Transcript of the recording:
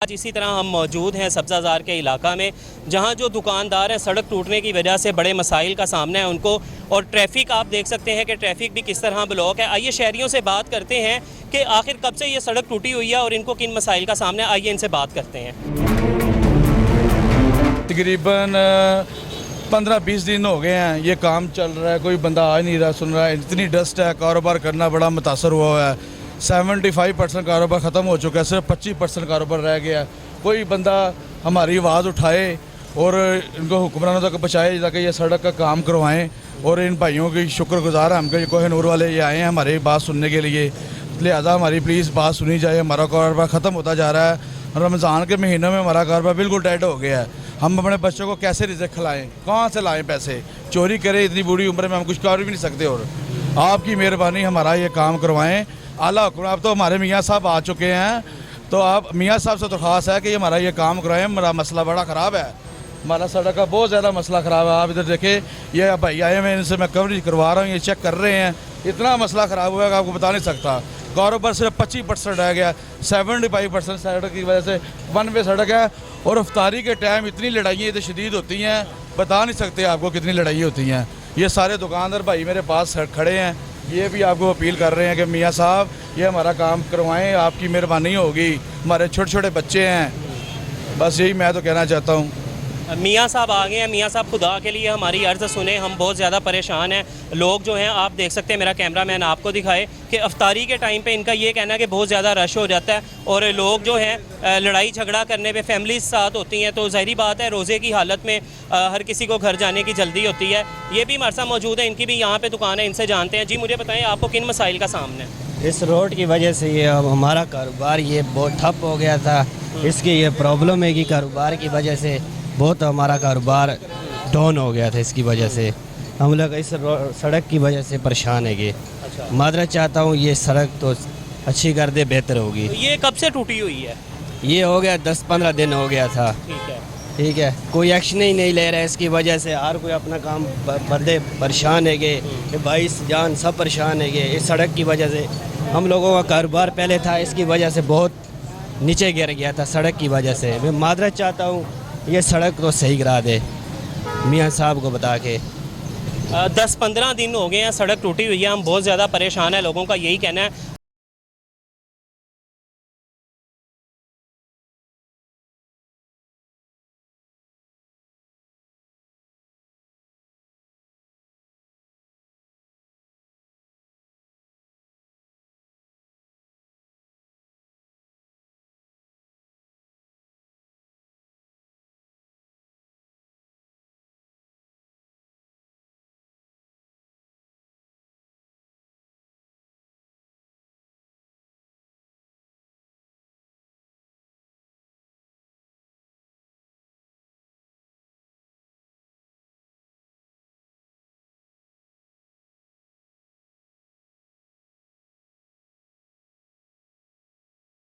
आज इसी तरह हम मौजूद हैं सब्ज़ाज़ार के इलाका में, जहां जो दुकानदार हैं सड़क टूटने की वजह से बड़े मसाइल का सामना है उनको, और ट्रैफिक आप देख सकते हैं कि ट्रैफिक भी किस तरह ब्लॉक है। आइए शहरियों से बात करते हैं कि आखिर कब से ये सड़क टूटी हुई है और इनको किन मसाइल का सामना है। आइए इनसे बात करते हैं। तकरीबन 15-20 दिन हो गए हैं ये काम चल रहा है, कोई बंदा आ नहीं रहा, सुन रहा है। इतनी डस्ट है, कारोबार करना बड़ा मुतासर हुआ है। 75% कारोबार ख़त्म हो चुका है, सिर्फ 25% कारोबार रह गया है। कोई बंदा हमारी आवाज़ उठाए और इनको हुक्मरानों तक पहुँचाए ताकि ये सड़क का काम करवाएं। और इन भाइयों की शुक्रगुजार हम कि कोहिनूर वाले ये आए हैं हमारी बात सुनने के लिए, लिहाजा हमारी प्लीज़ बात सुनी जाए। हमारा कारोबार ख़त्म होता जा रहा है। रमज़ान के महीनों में हमारा कारोबार बिल्कुल डेड हो गया है। हम अपने बच्चों को कैसे रिज़्क खिलाएं, कहाँ से लाएं पैसे, चोरी करें इतनी बूढ़ी उम्र में, हम कुछ कर भी नहीं सकते। और आपकी मेहरबानी हमारा ये काम करवाएं। आला हुक्म आप तो हमारे मियाँ साहब आ चुके हैं, तो आप मियाँ साहब से तो ख़ास है कि हमारा ये काम करवाएं। हमारा मसला बड़ा ख़राब है, हमारा सड़क का बहुत ज़्यादा मसला ख़राब है। आप इधर देखें, ये भाई आए हैं, इनसे मैं कवरेज करवा रहा हूँ, ये चेक कर रहे हैं। इतना मसला ख़राब हुआ है कि आपको बता नहीं सकता। कारोबार सिर्फ 25% रह गया, 75% सड़क की वजह से वन वे सड़क है। और अफ्तारी के टाइम इतनी लड़ाइयाँ इतनी शदीद होती हैं, बता नहीं सकते आपको कितनी लड़ाई होती हैं। ये सारे दुकानदार भाई मेरे पास खड़े हैं, ये भी आपको अपील कर रहे हैं कि मियाँ साहब ये हमारा काम करवाएं, आपकी मेहरबानी होगी। हमारे छोटे छोटे बच्चे हैं, बस यही मैं तो कहना चाहता हूँ। मियाँ साहब आ गए हैं। मियाँ साहब खुदा के लिए हमारी अर्ज़ सुने, हम बहुत ज़्यादा परेशान हैं। लोग जो हैं आप देख सकते हैं, मेरा कैमरामैन आपको दिखाए कि अफ्तारी के टाइम पे इनका ये कहना है कि बहुत ज़्यादा रश हो जाता है और लोग जो हैं लड़ाई झगड़ा करने पे फैमिलीज साथ होती हैं, तो ज़ाहिरी बात है रोज़े की हालत में हर किसी को घर जाने की जल्दी होती है। ये भी हमारे साथ मौजूद है, इनकी भी यहाँ पर दुकान है, इनसे जानते हैं। जी मुझे बताएँ आपको किन मसाइल का सामना है? इस रोड की वजह से ये हमारा कारोबार ये बहुत ठप हो गया था। इसकी ये प्रॉब्लम है कि कारोबार की वजह से बहुत हमारा कारोबार डाउन हो गया था। इसकी वजह से हम लोग इस सड़क की वजह से परेशान है कि माजरत चाहता हूँ, ये सड़क तो अच्छी कर दे, बेहतर होगी। तो ये कब से टूटी हुई है? ये हो गया 10-15 दिन हो गया था। ठीक है, कोई एक्शन ही नहीं ले रहा है। इसकी वजह से हर कोई अपना काम बंदे परेशान है कि भाई जान सब परेशान है कि इस सड़क की वजह से हम लोगों का कारोबार पहले था, इसकी वजह से बहुत नीचे गिर गया था सड़क की वजह से। मैं माजरत चाहता हूँ, ये सड़क तो सही करा दे मियाँ साहब को बता के। 10-15 दिन हो गए हैं सड़क टूटी हुई है, हम बहुत ज़्यादा परेशान है, लोगों का यही कहना है।